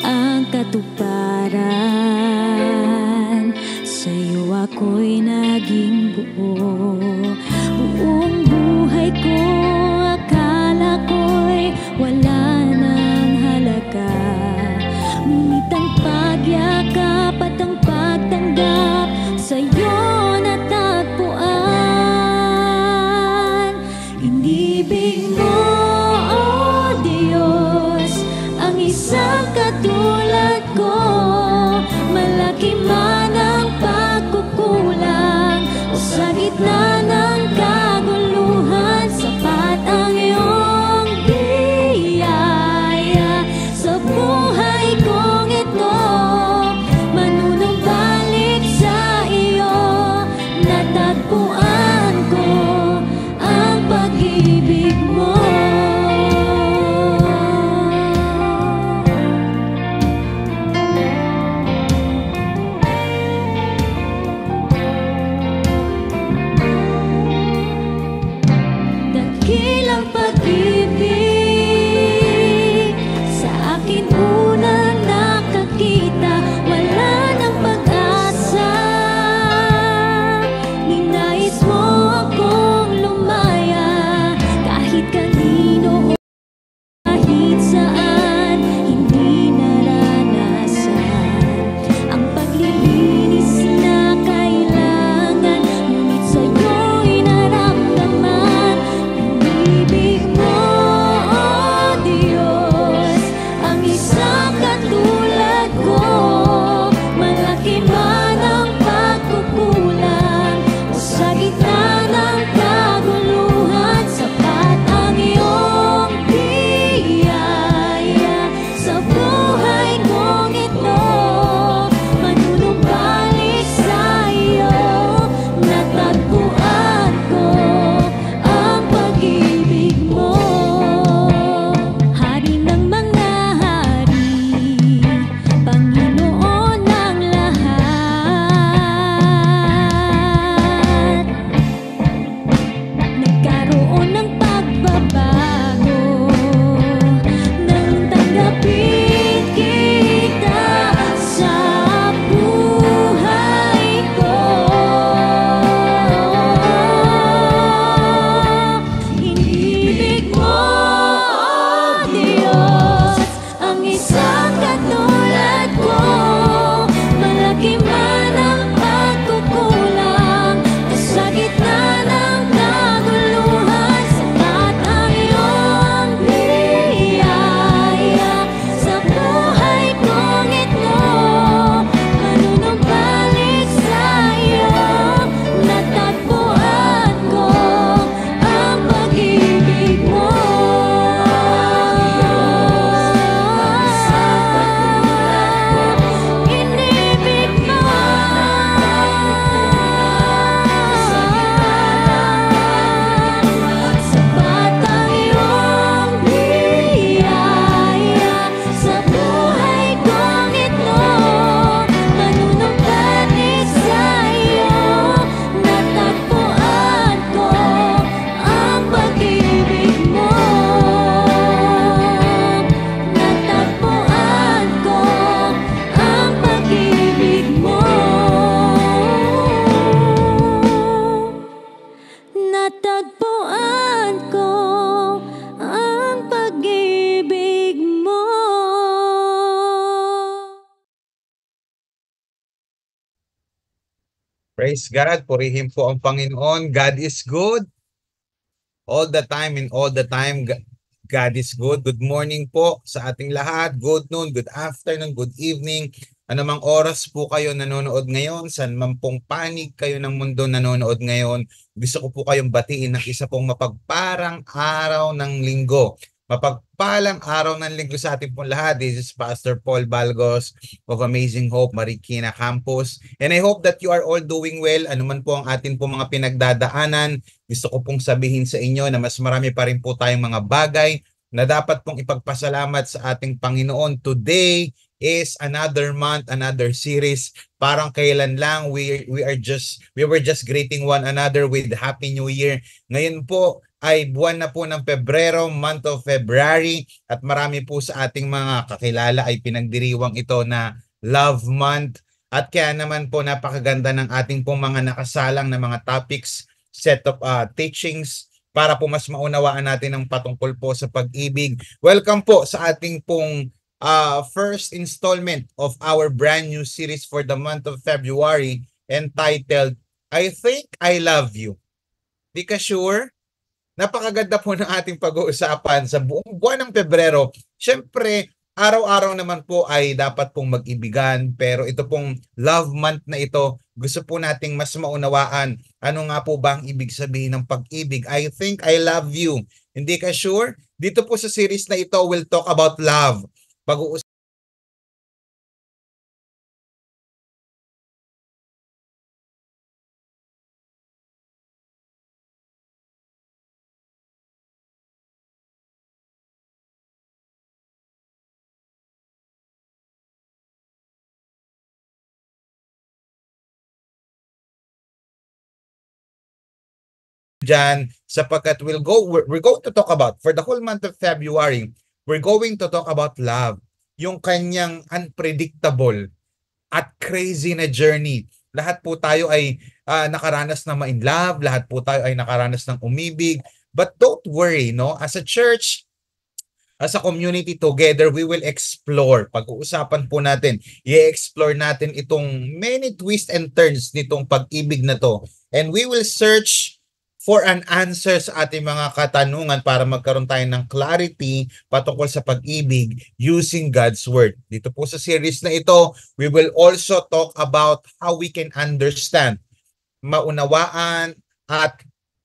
ang katuparan. Sa'yo ako'y naging buo. Buong buhay ko, akala ko'y wala nang halaga. Ngunit ang pagyakap at ang pagtanggap, sa'yo natagpuan. Inibig mo, oh Diyos, ang isang katulad ko. Malaki man ang pagkukulang o sa gitna ng kaguluhan, sapat ang iyong biyaya sa buhay kong ito. Manunumbalik sa iyo, natagpuan ko ang pag-ibig mo. Dakilang pag-ibig sa akin unang nakakita, wala nang pag-asa. Ninais mo akong lumaya kahit kanino o kahit saan, hindi naranasan ang paglilinis na kailangan, ngunit sa'yo'y naramdaman. Inibig mo, oh Diyos, ang isang katulad ko. Malaki man ang pagkukulang o sa gitna ng kaguluhan, sapat ang iyong biyaya sa buhay kong ito. Manunumbalik sa iyo, natagpuan ko ang pag-ibig mo. Hari ng mga hari, Panginoon ng lahat. Nagkaroon ng pagbabago nang tanggapin kita sa buhay ko. Inibig mo, oh Diyos, ang isang katulad ko. Malaki man ang pagkukulang o sa gitna ng kaguluhan, sapat ang iyong biyaya sa buhay kong ito. Manunumbalik sa iyo, natagpuan ko ang pag-ibig mo. Inibig mo, sapat ang iyong biyaya sa buhay kong ito. Manunumbalik sa iyo, natagpuan ko ang pag-ibig mo. Natagpuan ko ang pag-ibig mo. Natagpuan ko ang pag-ibig mo. Praise God, purihin po ang Panginoon. God is good. All the time and all the time, God is good. Good morning po sa ating lahat. Good noon, good afternoon, good evening. Anumang oras po kayo nanonood ngayon, saan man pong panig kayo ng mundo nanonood ngayon, gusto ko po kayong batiin ng isa pong mapagparang araw ng linggo. Mapagpalang araw ng linggo sa ating pong lahat. This is Pastor Paul Balgos of Amazing Hope Marikina Campus. And I hope that you are all doing well. Ano man po ang atin po mga pinagdadaanan, gusto ko pong sabihin sa inyo na mas marami pa rin po tayong mga bagay na dapat pong ipagpasalamat sa ating Panginoon. Today is another month, another series. Parang kailan lang we were just greeting one another with Happy New Year. Ngayon po, ay buwan na po ng Pebrero, month of February, at marami po sa ating mga kakilala ay pinagdiriwang ito na Love Month. At kaya naman po napakaganda ng ating pong mga nakasalang na mga topics, set of teachings para po mas maunawaan natin ang patungkol po sa pag-ibig. Welcome po sa ating pong first installment of our brand new series for the month of February entitled I Think I Love You. Di ka sure? Napakaganda po ng ating pag-uusapan sa buong buwan ng Pebrero. Siyempre, araw-araw naman po ay dapat pong mag-ibigan, pero ito pong love month na ito, gusto po nating mas maunawaan ano nga po ba ang ibig sabihin ng pag-ibig. I think I love you. Hindi ka sure? Dito po sa series na ito, we'll talk about love. Pag-uusapan dyan sapagkat we're going to talk about for the whole month of February, we're going to talk about love. Yung kanyang unpredictable at crazy na journey. Lahat po tayo ay nakaranas na ma-in love, lahat po tayo ay nakaranas ng umibig. But don't worry, no? As a church, as a community together, we will explore. Pag-uusapan po natin, i-explore natin itong many twists and turns nitong pag-ibig na to. And we will search for an answer sa ating mga katanungan para magkaroon tayo ng clarity patungkol sa pag-ibig using God's Word. Dito po sa series na ito, we will also talk about how we can understand, maunawaan, at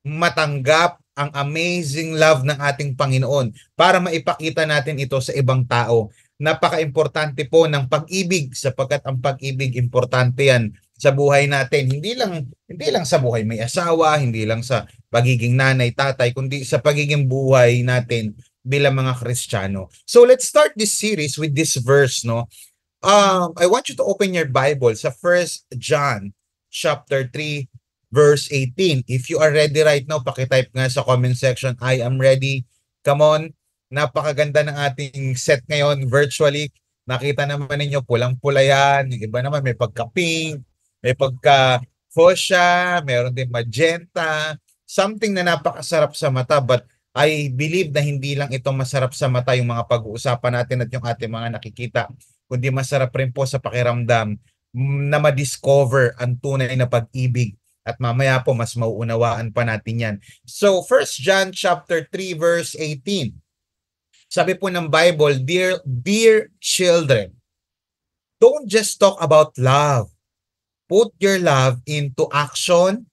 matanggap ang amazing love ng ating Panginoon para maipakita natin ito sa ibang tao. Napaka-importante po ng pag-ibig sapagkat ang pag-ibig importante yan sa buhay natin. Hindi lang sa buhay may asawa, hindi lang sa pagiging nanay, tatay, kundi sa pagiging buhay natin bilang mga Kristiyano. So let's start this series with this verse, no? I want you to open your Bible sa 1 John chapter 3 verse 18. If you are ready right now, paki-type nga sa comment section, I am ready. Come on. Napakaganda ng ating set ngayon virtually. Nakita naman ninyo pulang-pula yan. Yung iba naman may pagka-pink, may pagka-fuchsia, meron din magenta. Something na napakasarap sa mata, but I believe na hindi lang ito masarap sa mata yung mga pag-uusapan natin at yung ating mga nakikita, kundi masarap rin po sa pakiramdam na ma-discover ang tunay na pag-ibig. At mamaya po mas mauunawaan pa natin yan. So 1 John chapter 3 verse 18. Sabi po ng Bible, dear children, don't just talk about love. Put your love into action,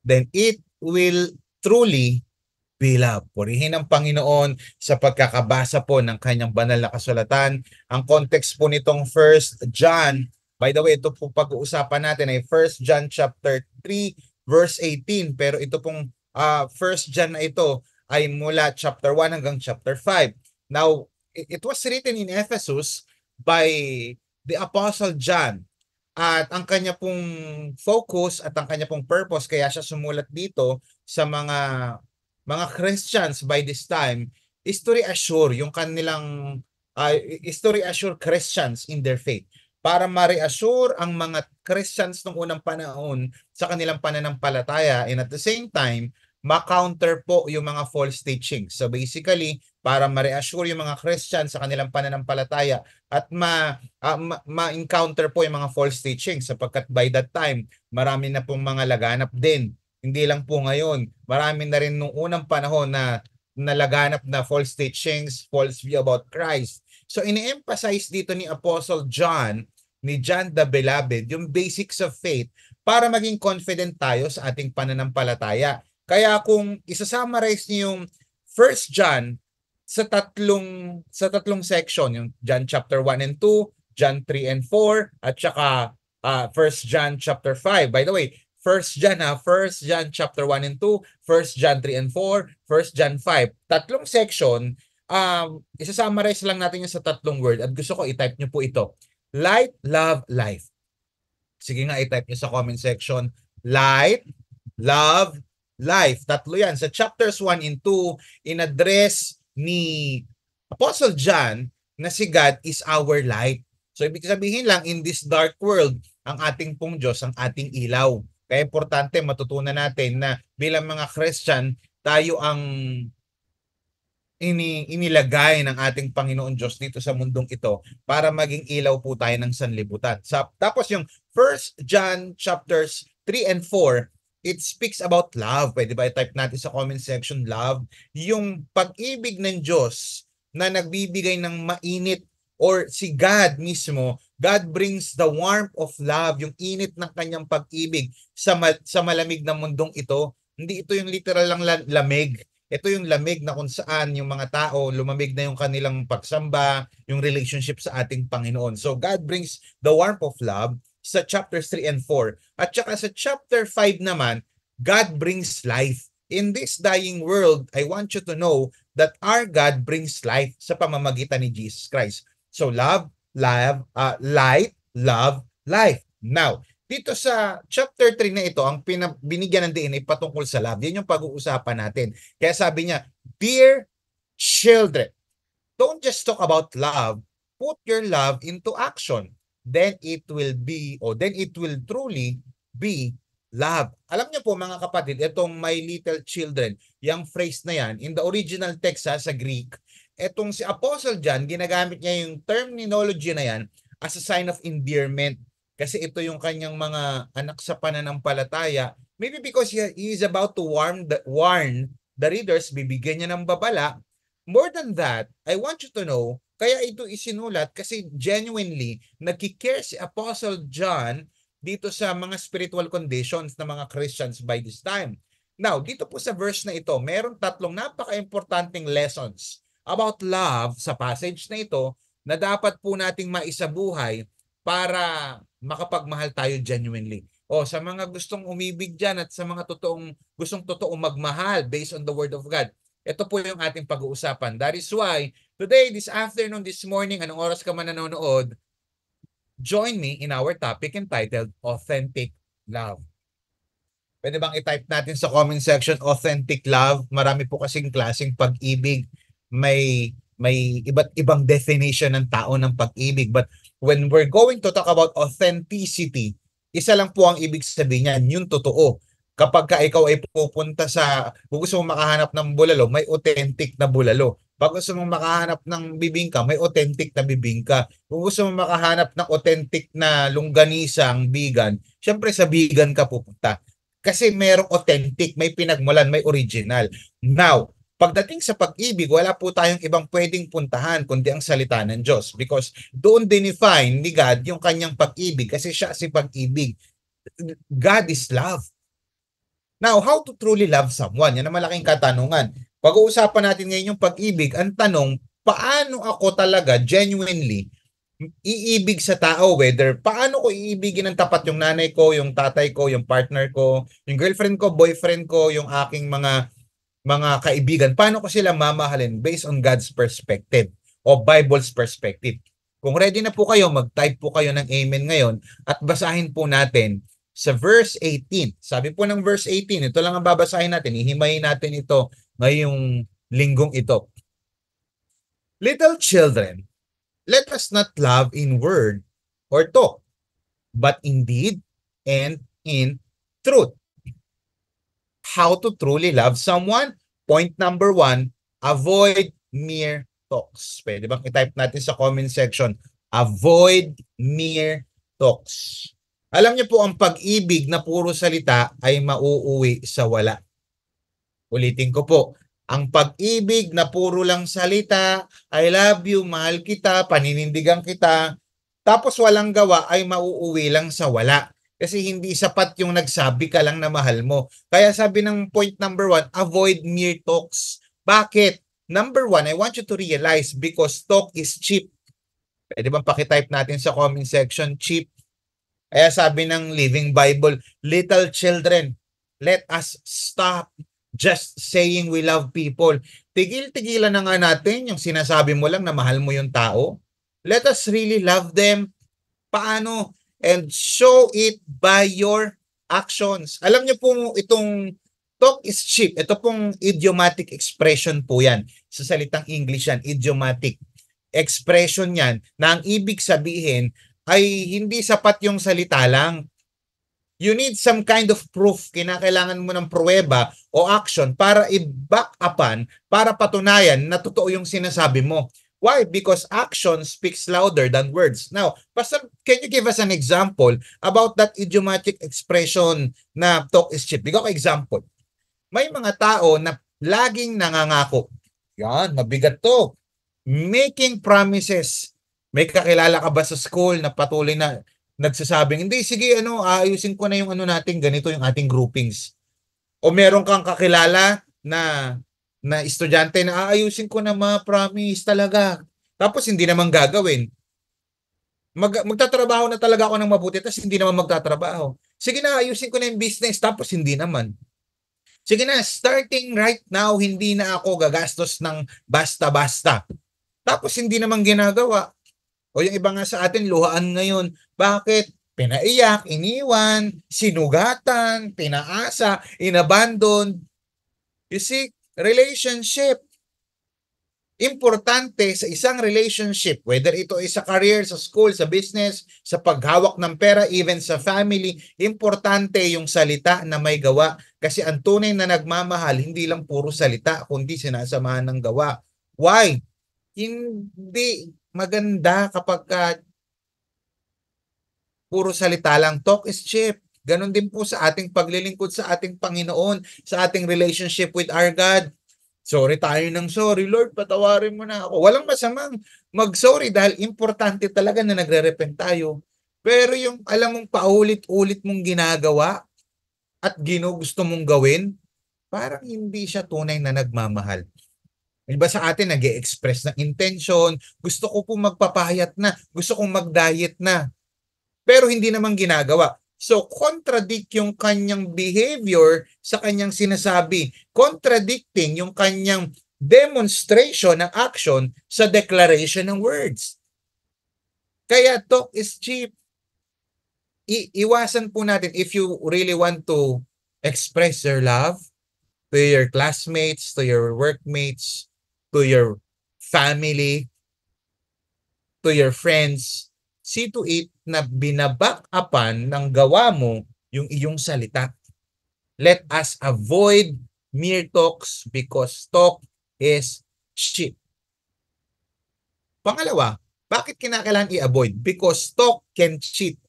then it will truly be love. Purihin ang Panginoon sa pagkakabasa po ng kanyang banal na kasulatan. Ang context po nitong 1 John, by the way, ito po pag-uusapan natin ay 1 John chapter 3 verse 18. Pero ito pong 1 John na ito ay mula chapter 1 hanggang chapter 5. Now, it was written in Ephesus by the Apostle John. At ang kanya pong focus at ang kanya pong purpose, kaya siya sumulat dito sa mga Christians by this time, is to reassure yung kanilang, is to reassure Christians in their faith. Para ma-reassure ang mga Christians ng unang panahon sa kanilang pananampalataya, and at the same time, ma-counter po yung mga false teachings. So basically, para ma-reassure yung mga Christians sa kanilang pananampalataya at ma-encounter po yung mga false teachings sapagkat by that time, marami na pong mga laganap din. Hindi lang po ngayon, marami na rin nung unang panahon na nalaganap na false teachings, false view about Christ. So ini-emphasize dito ni Apostle John, ni John the Beloved, yung basics of faith para maging confident tayo sa ating pananampalataya. Kaya kung isa-summarize niyo yung 1 John sa tatlong section, yung John chapter 1 and 2, John 3 and 4, at saka 1 John chapter 5. By the way, 1 John chapter 1 and 2, 1 John 3 and 4, 1 John 5. Tatlong section, isa-summarize lang natin yung sa tatlong word at gusto ko i-type nyo po ito. Light, love, life. Sige nga, i-type nyo sa comment section. Light, love, life. Tatlo yan. Sa chapters 1 and 2, in-address ni Apostle John na si God is our light. So ibig sabihin lang, in this dark world, ang ating pong Diyos, ang ating ilaw. Kaya importante matutunan natin na bilang mga Christian, tayo ang inilagay ng ating Panginoon Diyos dito sa mundong ito para maging ilaw po tayo ng sanlibutan. Tapos yung 1 John chapters 3 and 4, it speaks about love. Pwede ba i-type natin sa comment section, love? Yung pag-ibig ng Diyos na nagbibigay ng mainit, or si God mismo, God brings the warmth of love, yung init ng kanyang pag-ibig sa malamig na mundong ito. Hindi ito yung literal lang lamig. Ito yung lamig na kung saan yung mga tao, lumamig na yung kanilang pagsamba, yung relationship sa ating Panginoon. So God brings the warmth of love sa chapters 3 and 4. At saka sa chapter 5 naman, God brings life. In this dying world, I want you to know that our God brings life sa pamamagitan ni Jesus Christ. So light, love, life. Now, dito sa chapter 3 na ito, ang binigyan ng diin ay patungkol sa love. Yan yung pag-uusapan natin. Kaya sabi niya, dear children, don't just talk about love, put your love into action. Then it will truly be love. Alam niyo po mga kapatid, itong my little children, yung phrase na yan, in the original text sa Greek, itong si Apostle John, ginagamit niya yung terminology na yan as a sign of endearment. Kasi ito yung kanyang mga anak sa pananampalataya. Maybe because he is about to warn the readers, bibigyan niya ng babala. More than that, I want you to know, kaya ito isinulat kasi genuinely nagkikare si Apostle John dito sa mga spiritual conditions ng mga Christians by this time. Now, dito po sa verse na ito, meron tatlong napaka-importanting lessons about love sa passage na ito na dapat po nating maisabuhay para makapagmahal tayo genuinely. O sa mga gustong umibig dyan at sa mga gustong totoong magmahal based on the Word of God, ito po yung ating pag-uusapan. That is why today, this afternoon, this morning, anong oras ka man nanonood, join me in our topic entitled Authentic Love. Pwede bang i-type natin sa comment section, Authentic Love? Marami po kasing klaseng pag-ibig. May iba't ibang definition ng tao ng pag-ibig. But when we're going to talk about authenticity, isa lang po ang ibig sabihin niyan, yung totoo. Kapag ka ikaw ay pupunta kung gusto mong makahanap ng bulalo, may authentic na bulalo. Pag gusto mong makahanap ng bibingka, may authentic na bibingka. Kung gusto mong makahanap ng authentic na longganisang vegan, syempre sa vegan ka pupunta. Kasi merong authentic, may pinagmulan, may original. Now, pagdating sa pag-ibig, wala po tayong ibang pwedeng puntahan kundi ang salita ng Diyos. Because doon dinefine ni God yung kanyang pag-ibig kasi siya si pag-ibig. God is love. Now, how to truly love someone? Yan ang malaking katanungan. Pag-uusapan natin ngayon yung pag-ibig. Ang tanong, paano ako talaga genuinely iibig sa tao? Whether paano ko iibigin ng tapat yung nanay ko, yung tatay ko, yung partner ko, yung girlfriend ko, boyfriend ko, yung aking mga kaibigan, paano ko sila mamahalin based on God's perspective o Bible's perspective. Kung ready na po kayo, mag-type po kayo ng amen ngayon at basahin po natin sa verse 18. Sabi po ng verse 18, ito lang ang babasahin natin. Ihimayin natin ito ngayong linggong ito. Little children, let us not love in word or talk, but in deed and in truth. How to truly love someone? Point number 1, avoid mere talks. Pwede bang i-type natin sa comment section? Avoid mere talks. Alam niyo po, ang pag-ibig na puro salita ay mauuwi sa wala. Ulitin ko po, ang pag-ibig na puro lang salita, I love you, mahal kita, paninindigan kita, tapos walang gawa ay mauuwi lang sa wala. Kasi hindi sapat yung nagsabi ka lang na mahal mo. Kaya sabi ng point number 1, avoid mere talks. Bakit? Number 1, I want you to realize because talk is cheap. Pwede bang pakitype natin sa comment section, cheap? Kaya sabi ng Living Bible, little children, let us stop just saying we love people. Tigil-tigilan na nga natin yung sinasabi mo lang na mahal mo yung tao. Let us really love them. Paano? And show it by your actions. Alam niyo po itong Talk is cheap. Ito pong idiomatic expression po yan. Sa salitang English yan, idiomatic expression yan na ang ibig sabihin ay hindi sapat yung salita lang. You need some kind of proof. Kinakailangan mo ng pruweba o action para i-back upan, para patunayan na totoo yung sinasabi mo. Why? Because action speaks louder than words. Now, Pastor, can you give us an example about that idiomatic expression na talk is cheap? Bigyan ko example. May mga tao na laging nangangako. Yan, mabigat to. Making promises. May kakilala ka ba sa school na patuloy na nagsasabing, hindi, sige, aayusin ko na yung natin, ganito yung ating groupings. O meron kang kakilala na estudyante na aayusin ko na promise talaga. Tapos hindi naman gagawin. Magtatrabaho na talaga ako ng mabuti, tapos hindi naman magtatrabaho. Sige na, ayusin ko na yung business, tapos hindi naman. Sige na, starting right now, hindi na ako gagastos ng basta-basta. Tapos hindi naman ginagawa. O yung iba nga sa atin, luhaan ngayon. Bakit? Pinaiyak, iniwan, sinugatan, pinaasa, inabandon. You see, relationship. Importante sa isang relationship, whether ito ay sa career, sa school, sa business, sa paghawak ng pera, even sa family, importante yung salita na may gawa. Kasi ang tunay na nagmamahal, hindi lang puro salita, kundi sinasamahan ng gawa. Why? Hindi maganda kapag puro salita lang. Talk is cheap. Ganon din po sa ating paglilingkod sa ating Panginoon, sa ating relationship with our God. Sorry tayo ng sorry, Lord, patawarin mo na ako. Walang masamang mag-sorry dahil importante talaga na nagre-repent tayo. Pero yung alam mong paulit-ulit mong ginagawa at ginugusto mong gawin, parang hindi siya tunay na nagmamahal. Iba sa atin nag-e-express ng intention, gusto ko po magpapahayat na, gusto kong mag-diet na. Pero hindi naman ginagawa. So, contradict yung kanyang behavior sa kanyang sinasabi. Contradicting yung kanyang demonstration ng action sa declaration ng words. Kaya talk is cheap. Iwasan po natin if you really want to express your love to your classmates, to your workmates, to your family, to your friends, see to it na binaback upan ng gawa mo yung iyong salita. Let us avoid mere talks because talk is cheap. Pangalawa, bakit kinakailangan i-avoid? Because talk can cheat.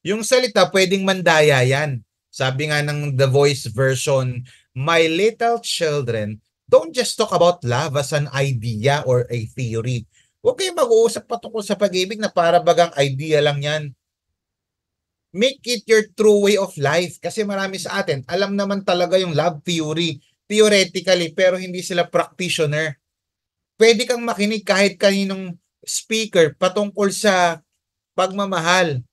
Yung salita pwedeng mandaya yan. Sabi nga ng The Voice version, my little children, don't just talk about love as an idea or a theory. Huwag kayong mag-uusap patungkol sa pag-ibig na para bagang idea lang yan. Make it your true way of life. Kasi marami sa atin, alam naman talaga yung love theory, theoretically, pero hindi sila practitioner. Pwede kang makinig kahit kaninong speaker patungkol sa pagmamahal.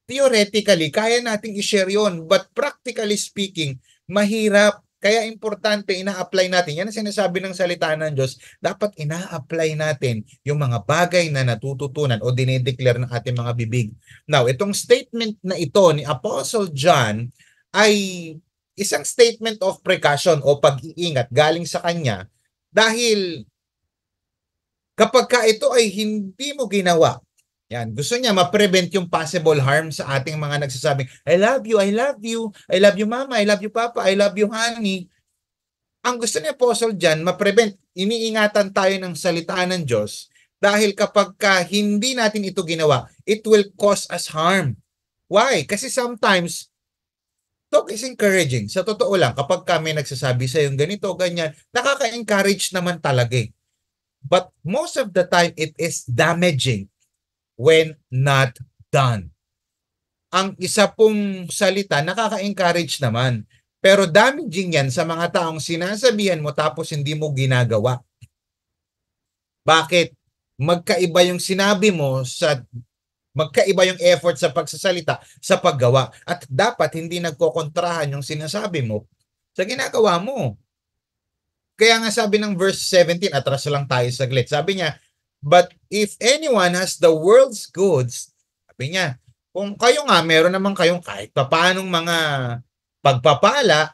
Theoretically, kaya nating i-share yun. But practically speaking, mahirap. Kaya importante, ina-apply natin. Yan ang sinasabi ng salita ng Diyos. Dapat ina-apply natin yung mga bagay na natututunan o dinideclare ng ating mga bibig. Now, itong statement na ito ni Apostle John ay isang statement of precaution o pag-iingat galing sa kanya dahil kapag ka ito ay hindi mo ginawa, yan, gusto niya ma-prevent yung possible harm sa ating mga nagsasabing, I love you, I love you, I love you mama, I love you papa, I love you honey. Ang gusto ni Apostle John, ma-prevent, iniingatan tayo ng salita ng Diyos dahil kapag hindi natin ito ginawa, it will cause us harm. Why? Kasi sometimes, talk is encouraging. Sa totoo lang, kapag kami nagsasabi sa yung ganito, ganyan, nakaka-encourage naman talaga eh. But most of the time, it is damaging when not done. Ang isa pong salita, nakaka-encourage naman. Pero damaging yan sa mga taong sinasabihan mo tapos hindi mo ginagawa. Bakit? Magkaiba yung sinabi mo magkaiba yung effort sa pagsasalita sa paggawa. At dapat hindi nagkokontrahan yung sinasabi mo sa ginagawa mo. Kaya nga sabi ng verse 17, atras lang tayo saglit. Sabi niya, but if anyone has the world's goods, sabi niya, kung kayo nga, meron naman kayong kahit papanong mga pagpapala,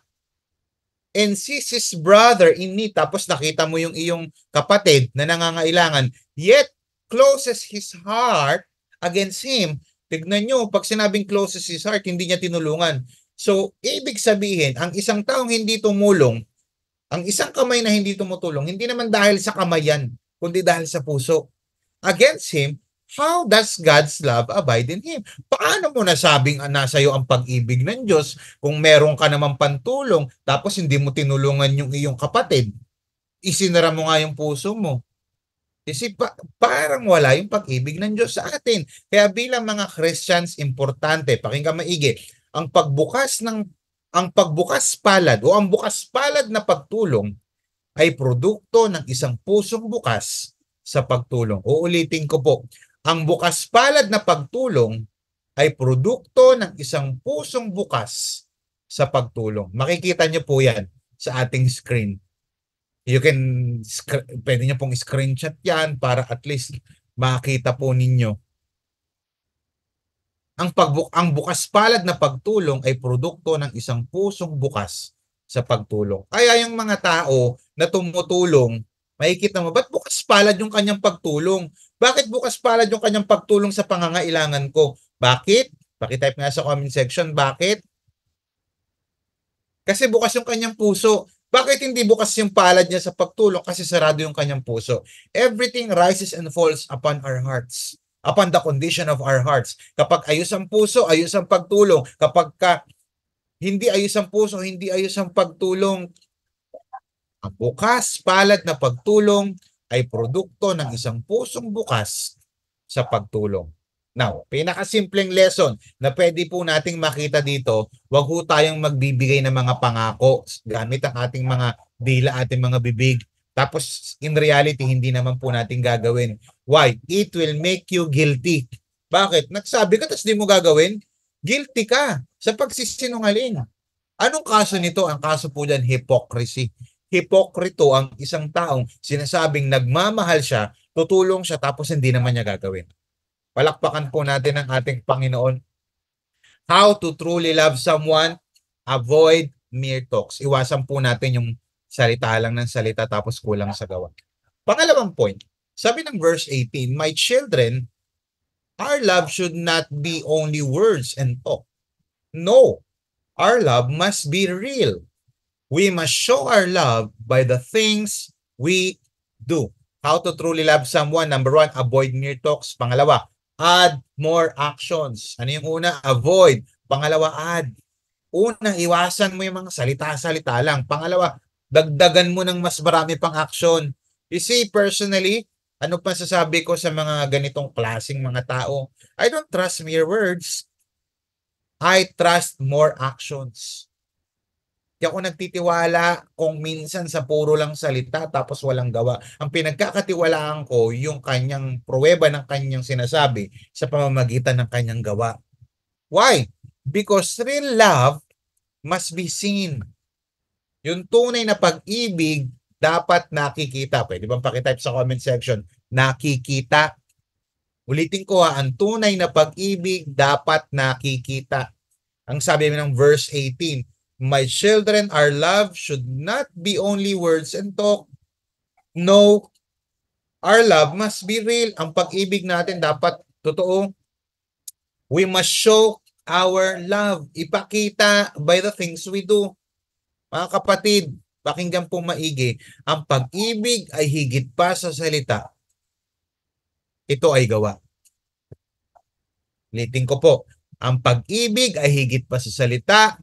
and sees his brother in need, tapos nakita mo yung iyong kapatid na nangangailangan, yet closes his heart against him. Tignan nyo, pag sinabing closes his heart, hindi niya tinulungan. So, ibig sabihin, ang isang taong hindi tumulong, ang isang kamay na hindi tumutulong, hindi naman dahil sa kamay yan, kundi dahil sa puso. Against him, how does God's love abide in him? Paano mo nasabing nasa iyo ang pag-ibig ng Diyos kung meron ka namang pantulong tapos hindi mo tinulungan yung iyong kapatid? Isinara mo nga yung puso mo. Kasi parang wala yung pag-ibig ng Diyos sa atin. Kaya bilang mga Christians, importante, pakinggan maigi, ang pagbukas palad o ang bukas palad na pagtulong ay produkto ng isang pusong bukas sa pagtulong. Uulitin ko po, ang bukas palad na pagtulong ay produkto ng isang pusong bukas sa pagtulong. Makikita niyo po yan sa ating screen. You can, pwede niyo pong screenshot yan para at least makita po ninyo. Ang bukas palad na pagtulong ay produkto ng isang pusong bukas sa pagtulong. Kaya yung mga tao na tumutulong, makikita mo, ba't bukas palad yung kanyang pagtulong? Bakit bukas palad yung kanyang pagtulong sa pangangailangan ko? Bakit? Pakitype nga sa comment section, bakit? Kasi bukas yung kanyang puso. Bakit hindi bukas yung palad niya sa pagtulong? Kasi sarado yung kanyang puso. Everything rises and falls upon our hearts, upon the condition of our hearts. Kapag ayos ang puso, ayos ang pagtulong. Kapag hindi ayos ang puso, hindi ayos ang pagtulong, ang bukas palad na pagtulong ay produkto ng isang pusong bukas sa pagtulong. Now, pinakasimpleng lesson na pwede po nating makita dito, wag ho tayong magbibigay ng mga pangako gamit ang ating mga dila, ating mga bibig. Tapos, in reality, hindi naman po natin gagawin. Why? It will make you guilty. Bakit? Nagsabi ka, tapos di mo gagawin? Guilty ka sa pagsisinungaling. Anong kaso nito? Ang kaso po dyan, hypocrisy. Hipokrito ang isang taong sinasabing nagmamahal siya, tutulong siya, tapos hindi naman niya gagawin. Palakpakan po natin ang ating Panginoon. How to truly love someone? Avoid mere talks. Iwasan po natin yung salita lang ng salita tapos kulang sa gawa. Pangalawang point, sabi ng verse 18, my children, our love should not be only words and talk. No, our love must be real. We must show our love by the things we do. How to truly love someone? Number one, avoid mere talks. Pangalawa, add more actions. Ano yung una? Avoid. Pangalawa, add. Una, iwasan mo yung mga salita-salita lang. Pangalawa, dagdagan mo ng mas marami pang action. You see, personally, ano pa sasabi ko sa mga ganitong klaseng mga tao? I don't trust mere words. I trust more actions. Kaya ako nagtitiwala kung minsan sa puro lang salita tapos walang gawa. Ang pinagkakatiwalaan ko yung kanyang pruweba ng kanyang sinasabi sa pamamagitan ng kanyang gawa. Why? Because real love must be seen. Yung tunay na pag-ibig dapat nakikita. Pwede bang pakitype sa comment section? Nakikita. Ulitin ko ang tunay na pag-ibig dapat nakikita. Ang sabi ng verse 18, my children, our love should not be only words and talk. No, our love must be real. Ang pag-ibig natin dapat totoo. We must show our love. Ipakita by the things we do. Mga kapatid, pakinggan po maigi. Ang pag-ibig ay higit pa sa salita. Ito ay gawa. Ulitin ko po. Ang pag-ibig ay higit pa sa salita.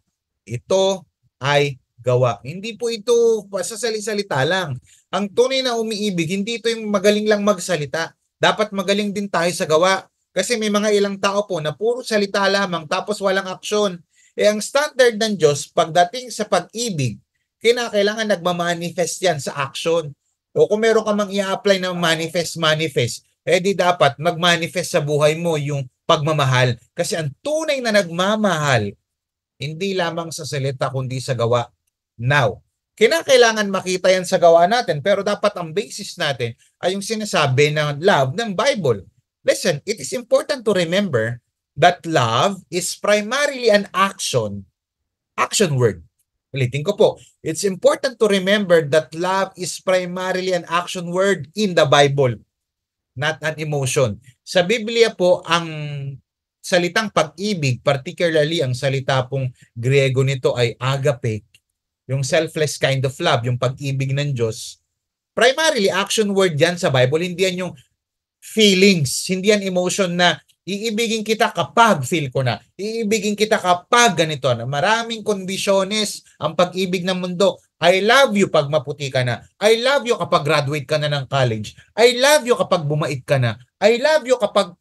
Ito ay gawa. Hindi po ito pasasalita lang. Ang tunay na umiibig, hindi ito yung magaling lang magsalita. Dapat magaling din tayo sa gawa. Kasi may mga ilang tao po na puro salita lamang tapos walang aksyon. Ang standard ng Diyos, pagdating sa pag-ibig, kinakailangan nagmamanifest yan sa action. O kung meron ka mang i-apply ng manifest, di dapat mag-manifest sa buhay mo yung pagmamahal. Kasi ang tunay na nagmamahal, hindi lamang sa salita kundi sa gawa. Now, kinakailangan makita yan sa gawa natin pero dapat ang basis natin ay yung sinasabi ng love ng Bible. Listen, it is important to remember that love is primarily an action word. Ulitin ko po. It's important to remember that love is primarily an action word in the Bible, not an emotion. Sa Biblia po, ang salitang pag-ibig, particularly ang salita pong Griego nito ay agape, yung selfless kind of love, yung pag-ibig ng Diyos. Primarily, action word yan sa Bible. Hindi yan yung feelings, hindi yan emotion na iibigin kita kapag feel ko na. Iibigin kita kapag ganito na. Maraming kondisyones ang pag-ibig ng mundo. I love you pag maputi ka na. I love you kapag graduate ka na ng college. I love you kapag bumait ka na. I love you kapag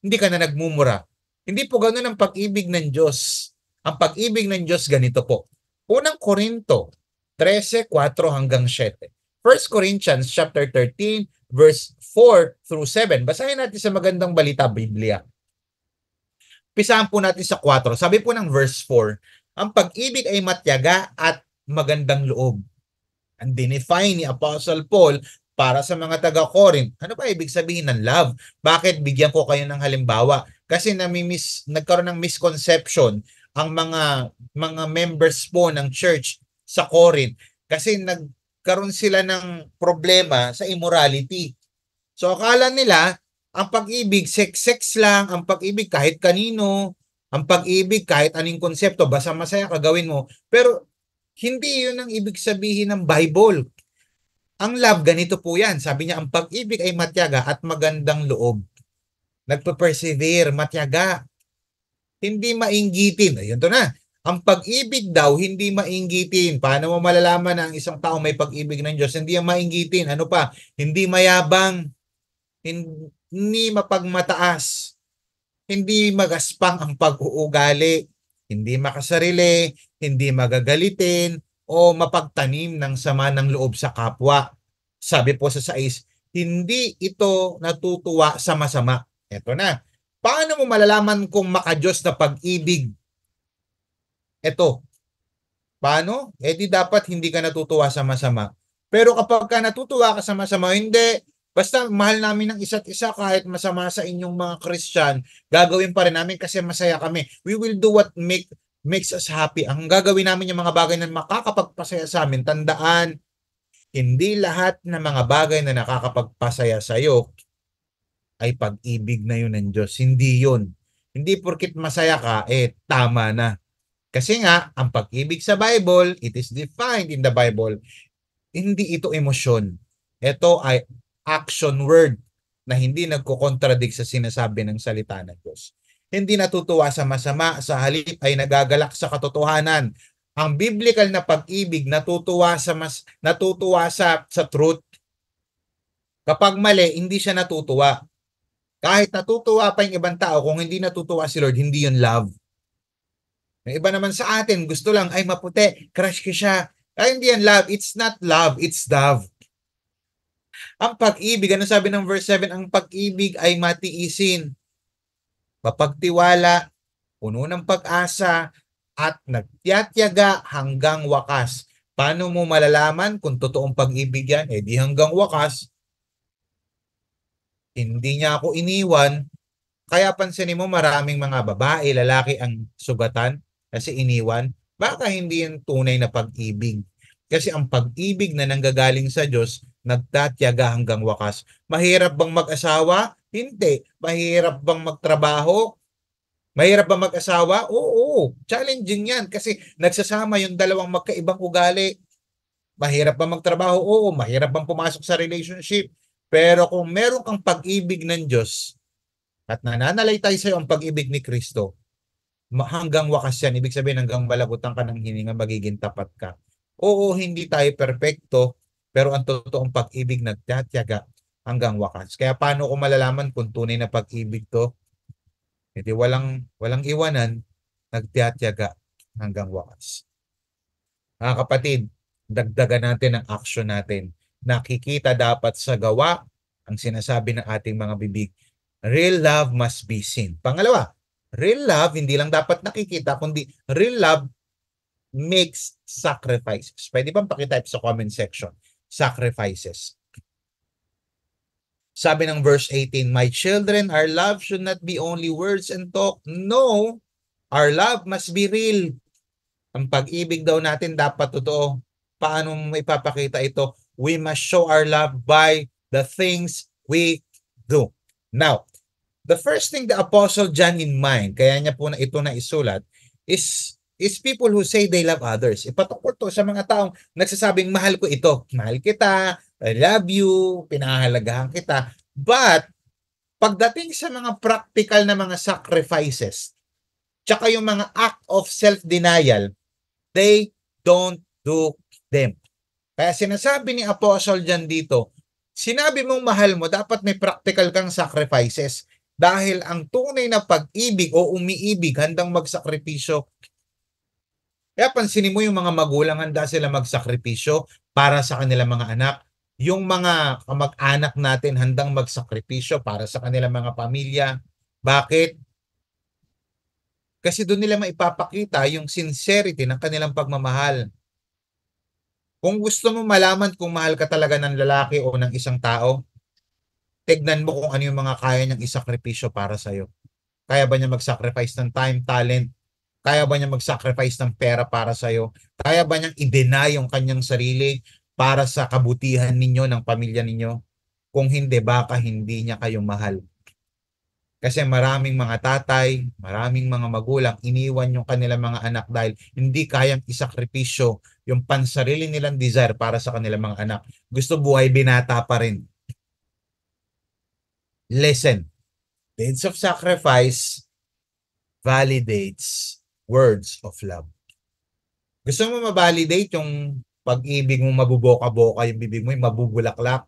hindi ka na nagmumura. Hindi po ganoon ang pag-ibig ng Diyos. Ang pag-ibig ng Diyos ganito po. Unang Korinto 13:4 hanggang 7. 1 Corinthians chapter 13 verse 4 through 7. Basahin natin sa Magandang Balita Biblia. Pisahan po natin sa 4. Sabi po ng verse 4, ang pag-ibig ay matyaga at magandang loob. Ang dinefine ni Apostle Paul para sa mga taga-Corinth. Ano ba ibig sabihin ng love? Bakit bigyan ko kayo ng halimbawa? Kasi nagkaroon ng misconception ang mga members po ng church sa Corinth kasi nagkaroon sila ng problema sa immorality. So akala nila ang pag-ibig sex lang, ang pag-ibig kahit kanino, ang pag-ibig kahit anong konsepto, basta masaya ka gawin mo. Pero hindi yun ang ibig sabihin ng Bible. Ang love, ganito po yan. Sabi niya, ang pag-ibig ay matyaga at magandang loob. Nagpe-persevere, matyaga. Hindi mainggitin. Ayun to na. Ang pag-ibig daw, hindi mainggitin. Paano mo malalaman na ang isang tao may pag-ibig ng Diyos? Hindi yan mainggitin. Ano pa? Hindi mayabang. Hindi mapagmataas. Hindi magaspang ang pag-uugali. Hindi makasarili. Hindi magagalitin. O mapagtanim ng sama ng loob sa kapwa. Sabi po sa 6, hindi ito natutuwa sa masama. Ito na. Paano mo malalaman kung makadiyos na pag-ibig? Ito. Paano? Di dapat hindi ka natutuwa sa masama. Pero kapag ka natutuwa ka sa masama, hindi. Basta mahal namin ng isa't isa kahit masama sa inyong mga Christian, gagawin pa rin namin kasi masaya kami. We will do what makes us happy. Ang gagawin namin yung mga bagay na makakapagpasaya sa amin. Tandaan, hindi lahat ng mga bagay na nakakapagpasaya sa iyo ay pag-ibig na yun ng Diyos. Hindi yun. Hindi porkit masaya ka, tama na. Kasi nga, ang pag-ibig sa Bible, it is defined in the Bible. Hindi ito emosyon. Ito ay action word na hindi nagko-contradict sa sinasabi ng salita ng Diyos. Hindi natutuwa sa masama, sa halip ay nagagalak sa katotohanan. Ang biblical na pag-ibig natutuwa sa truth. Kapag mali, hindi siya natutuwa. Kahit natutuwa pa yung ibang tao, kung hindi natutuwa si Lord, hindi yun love. Yung iba naman sa atin, gusto lang, ay maputi, crush ko siya. Ay, hindi yan love. It's not love, it's love. Ang pag-ibig, ano sabi ng verse 7? Ang pag-ibig ay matiisin, mapagtiwala, puno ng pag-asa, at nagtiyatyaga hanggang wakas. Paano mo malalaman kung totoong pag-ibig yan? Di hanggang wakas. Hindi niya ako iniwan. Kaya pansinin mo maraming mga babae, lalaki ang sugatan kasi iniwan. Baka hindi yung tunay na pag-ibig. Kasi ang pag-ibig na nanggagaling sa Diyos, nagtatyaga hanggang wakas. Mahirap bang mag-asawa? Hindi. Mahirap bang magtrabaho? Mahirap bang mag-asawa? Oo. Challenging yan kasi nagsasama yung dalawang magkaibang ugali. Mahirap bang magtrabaho? Oo. Mahirap bang pumasok sa relationship? Pero kung meron kang pag-ibig ng Diyos at nananalaytay sa'yo ang pag-ibig ni Kristo, hanggang wakas yan. Ibig sabihin hanggang balagutan ka ng hininga, magiging tapat ka. Oo, hindi tayo perpekto, pero ang totoong pag-ibig nagtatiyaga hanggang wakas. Kaya paano ko malalaman kung tunay na pag-ibig to? Walang iwanan, nagtatiyaga hanggang wakas. Mga kapatid, dagdagan natin ang action natin. Nakikita dapat sa gawa ang sinasabi ng ating mga bibig. Real love must be seen. Pangalawa, real love hindi lang dapat nakikita, kundi real love makes sacrifices. Pwede bang pakitype sa comment section? Sacrifices. Sabi ng verse 18, my children, our love should not be only words and talk. No, our love must be real. Ang pag-ibig daw natin dapat totoo. Paano mo ipapakita ito? We must show our love by the things we do. Now, the first thing the Apostle John in mind, kaya niya po na ito na isulat, is people who say they love others. Ipatungkol to sa mga taong nagsasabing, mahal ko ito, mahal kita, I love you, pinahahalagahan kita. But, pagdating sa mga practical na mga sacrifices, tsaka yung mga act of self-denial, they don't do them. Kaya sinasabi ni Apostle John dito, sinabi mong mahal mo, dapat may practical kang sacrifices. Dahil ang tunay na pag-ibig o umiibig, handang magsakripisyo. Kaya pansinin mo yung mga magulang, handa sila magsakripisyo para sa kanilang mga anak. Yung mga kamag-anak natin, handang magsakripisyo para sa kanilang mga pamilya. Bakit? Kasi doon nila maipapakita yung sincerity ng kanilang pagmamahal. Kung gusto mo malaman kung mahal ka talaga ng lalaki o ng isang tao, tignan mo kung ano yung mga kaya niyang isakripisyo para sa'yo. Kaya ba niya mag-sacrifice ng time, talent? Kaya ba niya mag-sacrifice ng pera para sa'yo? Kaya ba niyang i-deny yung kanyang sarili para sa kabutihan ninyo, ng pamilya ninyo? Kung hindi, baka hindi niya kayo mahal. Kasi maraming mga tatay, maraming mga magulang, iniwan yung kanilang mga anak dahil hindi kayang isakripisyo yung pansarili nilang desire para sa kanilang mga anak. Gusto buhay binata pa rin. Listen, deeds of sacrifice validates words of love. Gusto mo ma-validate yung pag-ibig mo, mabuboka-boka yung bibig mo, yung mabubulaklak?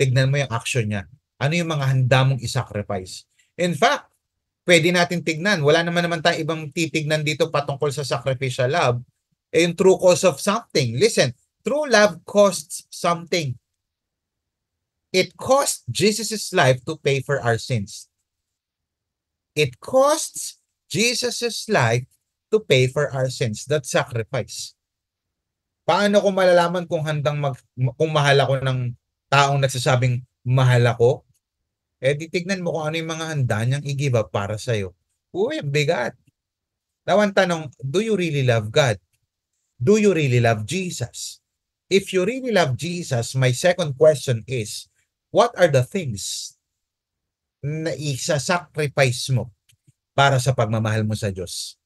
Tignan mo yung action niya. Ano yung mga handa mong isacrifice? In fact, pwede natin tignan. Wala naman tayo ibang titignan dito patungkol sa sacrificial love. Yung true cost of something. Listen, true love costs something. It cost Jesus' life to pay for our sins. It costs Jesus' life to pay for our sins. That's sacrifice. Paano ko malalaman kung kung mahal ako ng taong nagsasabing mahal ako? Di tignan mo kung ano yung mga handa niyang i-give up para sa'yo. Uy, ang bigat. Now, ang tanong, do you really love God? Do you really love Jesus? If you really love Jesus, my second question is, what are the things na isa-sacrifice mo para sa pagmamahal mo sa Diyos?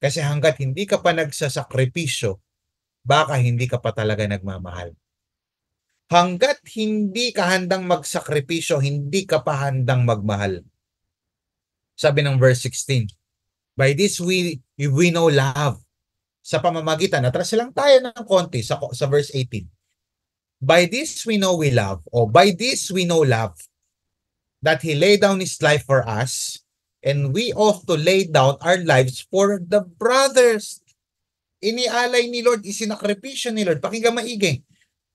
Kasi hanggat hindi ka pa nagsasakripisyo, baka hindi ka pa talaga nagmamahal. Hanggat hindi ka handang magsakripisyo, hindi ka pa handang magmahal. Sabi ng verse 16, by this we know love. Sa pamamagitan, atras lang tayo ng konti sa verse 18. By this we know we love, or by this we know love, that He laid down His life for us, and we ought to lay down our lives for the brothers. Inialay ni Lord, isinakripisyo ni Lord. Pakinggan maigi.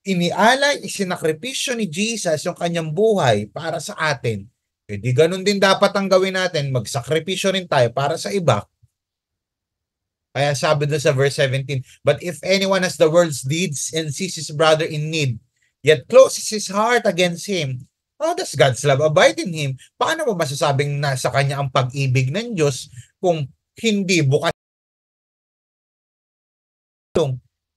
Inialay, isinakripisyo ni Jesus yung kanyang buhay para sa atin. Di ganun din dapat ang gawin natin. Magsakripisyo rin tayo para sa iba. Kaya sabi doon sa verse 17, but if anyone has the world's deeds and sees his brother in need, yet closes his heart against him, how does God's love abide in him? Paano mo masasabing nasa kanya ang pag-ibig ng Diyos kung hindi bukas?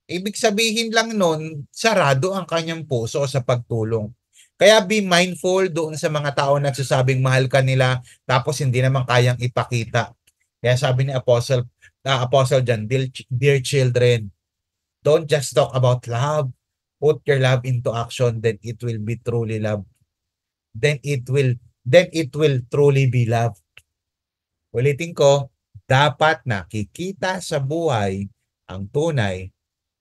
Ibig sabihin lang nun, sarado ang kanyang puso sa pagtulong. Kaya be mindful doon sa mga tao nagsasabing mahal ka nila tapos hindi naman kayang ipakita. Kaya sabi ni Apostle John, dear children, don't just talk about love. Put your love into action, then it will be truly love. Then it will truly be love. Ulitin ko, dapat nakikita sa buhay ang tunay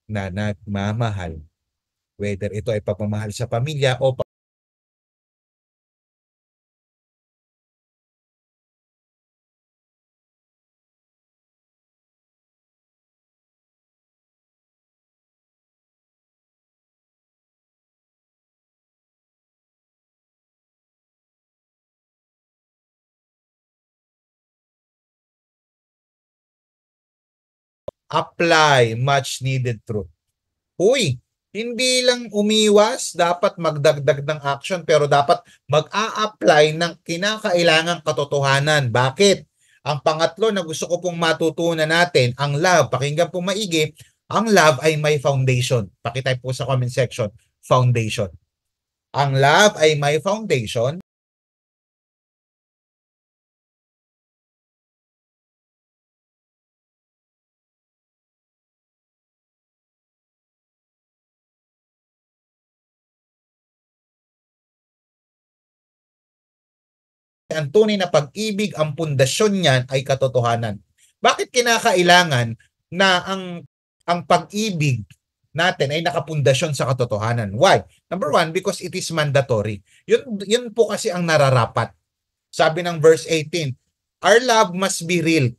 na nagmamahal. Whether ito ay pagmamahal sa pamilya o apply much needed truth. Uy, hindi lang umiwas, dapat magdagdag ng action, pero dapat mag-a-apply ng kinakailangang katotohanan. Bakit? Ang pangatlo na gusto ko pong matutunan natin, ang love. Pakinggan po maigi, ang love ay may foundation. Pakitype po sa comment section, foundation. Ang love ay may foundation. Ang tunay na pag-ibig, ang pundasyon niyan ay katotohanan. Bakit kinakailangan na ang pag-ibig natin ay nakapundasyon sa katotohanan? Why? Number one, because it is mandatory. Yun po kasi ang nararapat. Sabi ng verse 18, our love must be real.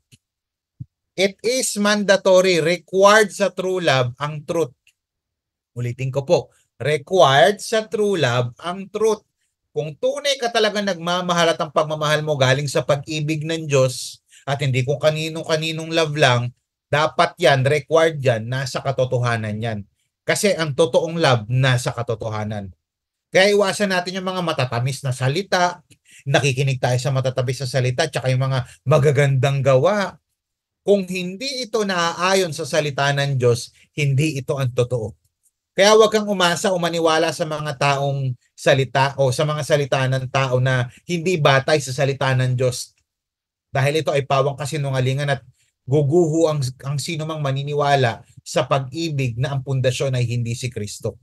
It is mandatory, required sa true love ang truth. Ulitin ko po, required sa true love ang truth. Kung tunay ka talaga nagmamahal at ang pagmamahal mo galing sa pag-ibig ng Diyos at hindi kung kanino-kaninong love lang, dapat yan, required yan, nasa katotohanan yan. Kasi ang totoong love, nasa katotohanan. Kaya iwasan natin yung mga matatamis na salita, nakikinig tayo sa matatamis na salita, tsaka yung mga magagandang gawa. Kung hindi ito naaayon sa salita ng Diyos, hindi ito ang totoo. Kaya huwag kang umasa o maniwala sa mga taong salita o sa mga salita ng tao na hindi batay sa salita ng Diyos. Dahil ito ay pawang kasinungalingan at guguho ang sino mang maniniwala sa pag-ibig na ang pundasyon ay hindi si Kristo.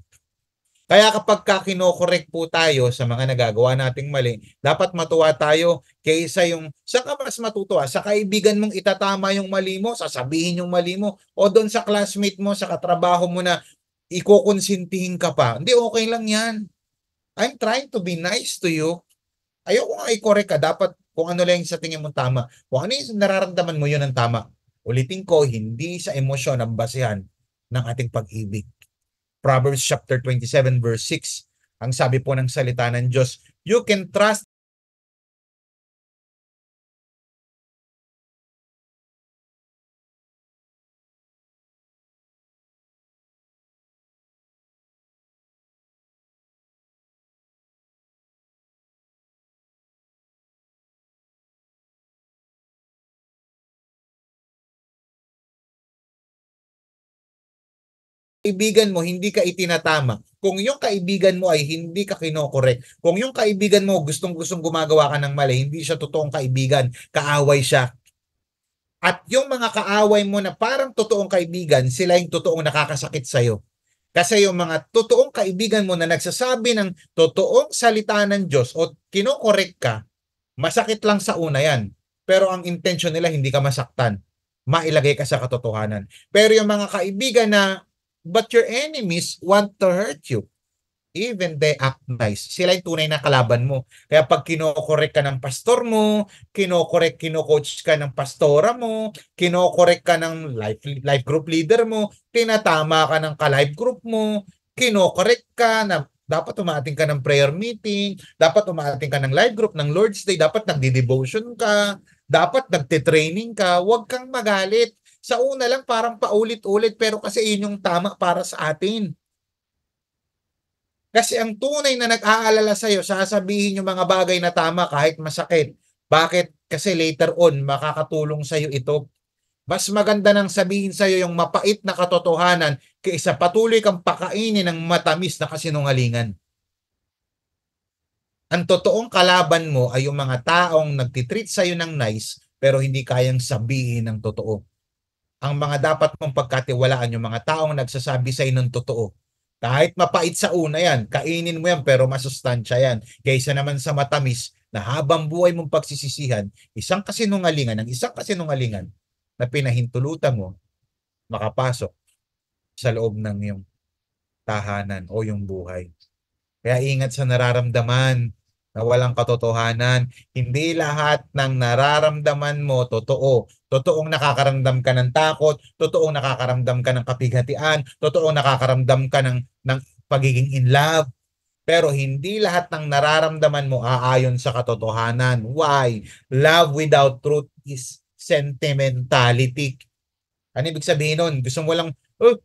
Kaya kapag kinokorek po tayo sa mga nagagawa nating mali, dapat matuwa tayo kaysa yung, saan ka mas matutuwa? Sa kaibigan mong itatama yung mali mo, sasabihin yung mali mo, o doon sa classmate mo, sa katrabaho mo na ikukonsintihin ka pa. Hindi, okay lang yan. I'm trying to be nice to you. Ayoko nga i-correct ka. Dapat kung ano lang sa tingin mong tama. Kung ano yung nararamdaman mo, yun ang tama. Ulitin ko, hindi sa emosyon ang basehan ng ating pag-ibig. Proverbs chapter 27 verse 6. Ang sabi po ng salita ng Diyos, you can trust kaibigan mo, hindi ka itinatama. Kung yung kaibigan mo ay hindi ka kinokorek, kung yung kaibigan mo gustong-gustong gumagawa ka ng mali, hindi siya totoong kaibigan, kaaway siya. At yung mga kaaway mo na parang totoong kaibigan, sila yung totoong nakakasakit sa'yo. Kasi yung mga totoong kaibigan mo na nagsasabi ng totoong salita ng Diyos o kinokorek ka, masakit lang sa una yan. Pero ang intention nila hindi ka masaktan. Mailagay ka sa katotohanan. Pero yung mga kaibigan na but your enemies want to hurt you. Even they act nice. Sila yung tunay na kalaban mo. Kaya pag kinokorek ka ng pastor mo, kino-coach ka ng pastora mo, kinokorek ka ng life group leader mo, tinatama ka ng ka-life group mo, kinokorek ka na dapat umating ka ng prayer meeting, dapat umating ka ng life group, ng Lord's Day, dapat nagdi-devotion ka, dapat nagte-training ka, huwag kang magalit. Sa una lang parang paulit-ulit pero kasi yun yung tama para sa atin. Kasi ang tunay na nag-aalala sa'yo, sasabihin yung mga bagay na tama kahit masakit. Bakit? Kasi later on, makakatulong sa'yo ito. Mas maganda nang sabihin sa'yo yung mapait na katotohanan kaysa patuloy kang pakainin ng matamis na kasinungalingan. Ang totoong kalaban mo ay yung mga taong nagtitreat sa'yo ng nice pero hindi kayang sabihin ng totoo. Ang mga dapat mong pagkatiwalaan yung mga taong nagsasabi sa'yo ng totoo. Kahit mapait sa una yan, kainin mo yan pero masustansya yan. Kaysa naman sa matamis na habang buhay mong pagsisisihan, isang kasinungalingan na pinahintulutan mo makapasok sa loob ng iyong tahanan o yung buhay. Kaya ingat sa nararamdaman na walang katotohanan. Hindi lahat ng nararamdaman mo totoo. Totoong nakakaramdam ka ng takot, totoong nakakaramdam ka ng kapighatian, totoong nakakaramdam ka ng pagiging in love. Pero hindi lahat ng nararamdaman mo aayon sa katotohanan. Why? Love without truth is sentimentality. Ano ibig sabihin nun? Gusto mo lang, oh,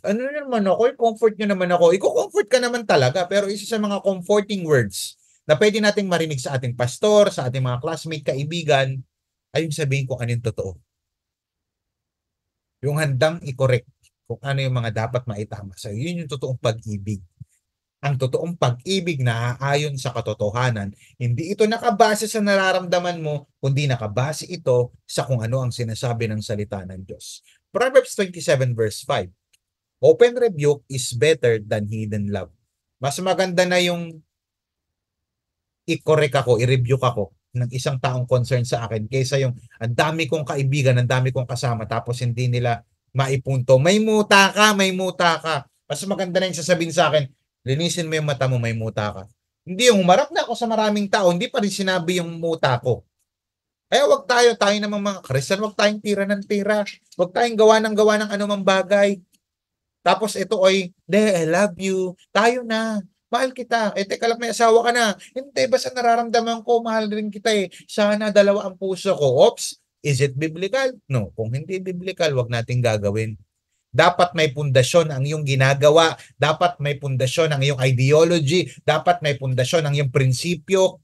ano naman ako, comfort nyo naman ako. Iko-comfort ka naman talaga, pero isa sa mga comforting words na pwede nating marinig sa ating pastor, sa ating mga classmate, kaibigan, ay yung sabihin kung ano yung totoo. Yung handang i-correct kung ano yung mga dapat maitama sa'yo. Yun yung totoong pag-ibig. Ang totoong pag-ibig na aayon sa katotohanan, hindi ito nakabase sa nararamdaman mo, kundi nakabase ito sa kung ano ang sinasabi ng salita ng Diyos. Proverbs 27 verse 5. Open rebuke is better than hidden love. Mas maganda na yung i-correct ako, i-rebuke ako ng isang taong concern sa akin kaysa yung ang dami kong kaibigan, ang dami kong kasama tapos hindi nila maipunto. May muta ka, may muta ka. Mas maganda na yung sasabihin sa akin, linisin mo yung mata mo, may muta ka. Hindi yung humarap na ako sa maraming tao, hindi pa rin sinabi yung muta ko. Kaya wag tayo namang mga Christian, wag tayong tira ng tira. Wag tayong gawa ng anumang bagay. Tapos ito ay, I love you. Tayo na. Mahal kita. Eh, teka lang, may asawa ka na. Hindi, basta nararamdaman ko, mahal rin kita eh. Sana dalawa ang puso ko. Oops, is it biblical? No. Kung hindi biblical, wag nating gagawin. Dapat may pundasyon ang iyong ginagawa. Dapat may pundasyon ang iyong ideology. Dapat may pundasyon ang iyong prinsipyo.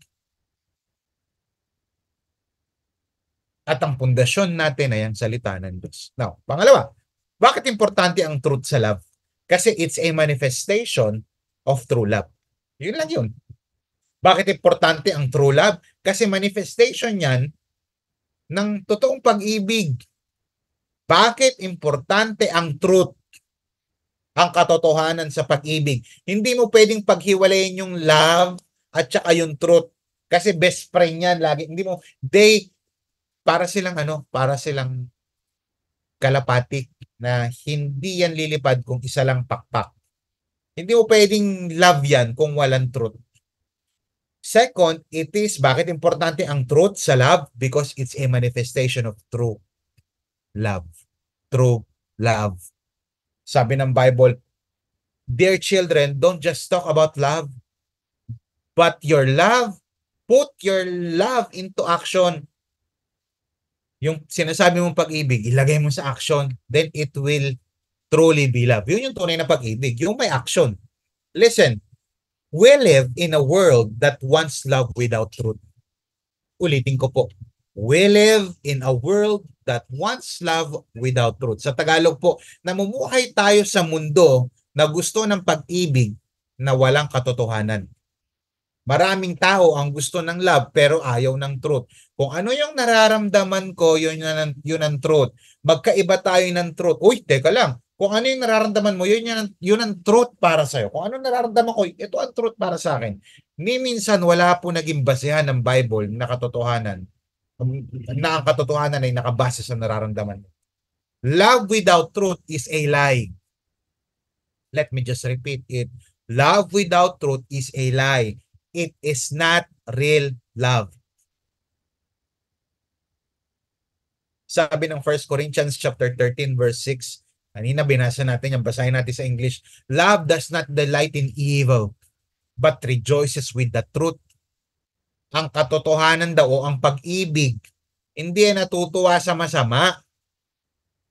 At ang pundasyon natin ay ang salita ng Diyos. Now, pangalawa, bakit importante ang truth sa love? Kasi it's a manifestation of true love. Yun lang yun. Bakit importante ang true love? Kasi manifestation yan ng totoong pag-ibig. Bakit importante ang truth? Ang katotohanan sa pag-ibig. Hindi mo pwedeng paghiwalayin yung love at saka yung truth. Kasi best friend yan lagi. Hindi mo, para silang kalapati na hindi yan lilipad kung isa lang pakpak. Hindi mo pwedeng love yan kung walang truth. Second, bakit importante ang truth sa love? Because it's a manifestation of true love. True love. Sabi ng Bible, dear children, don't just talk about love, but put your love into action. Yung sinasabi mong pag-ibig, ilagay mo sa action, then it will truly be love. Yun yung tunay na pag-ibig, yung may action. Listen, we live in a world that wants love without truth. Ulitin ko po. We live in a world that wants love without truth. Sa Tagalog po, namumuhay tayo sa mundo na gusto ng pag-ibig na walang katotohanan. Maraming tao ang gusto ng love pero ayaw ng truth. Kung ano yung nararamdaman ko, yun ang truth. Magkaiba tayo ng truth. Uy, teka lang. Kung ano yung nararamdaman mo, yun ang truth para sa'yo. Kung ano nararamdaman ko, ito ang truth para sa akin. Ni minsan wala po naging basehan ng Bible na katotohanan. Na ang katotohanan ay nakabase sa nararamdaman mo. Love without truth is a lie. Let me just repeat it. Love without truth is a lie. It is not real love. Sabi ng 1 Corinthians chapter 13 verse 6, kanina binasa natin yan, basahin natin sa English. Love does not delight in evil, but rejoices with the truth. Ang katotohanan daw o ang pag-ibig, hindi yan natutuwa sa masama.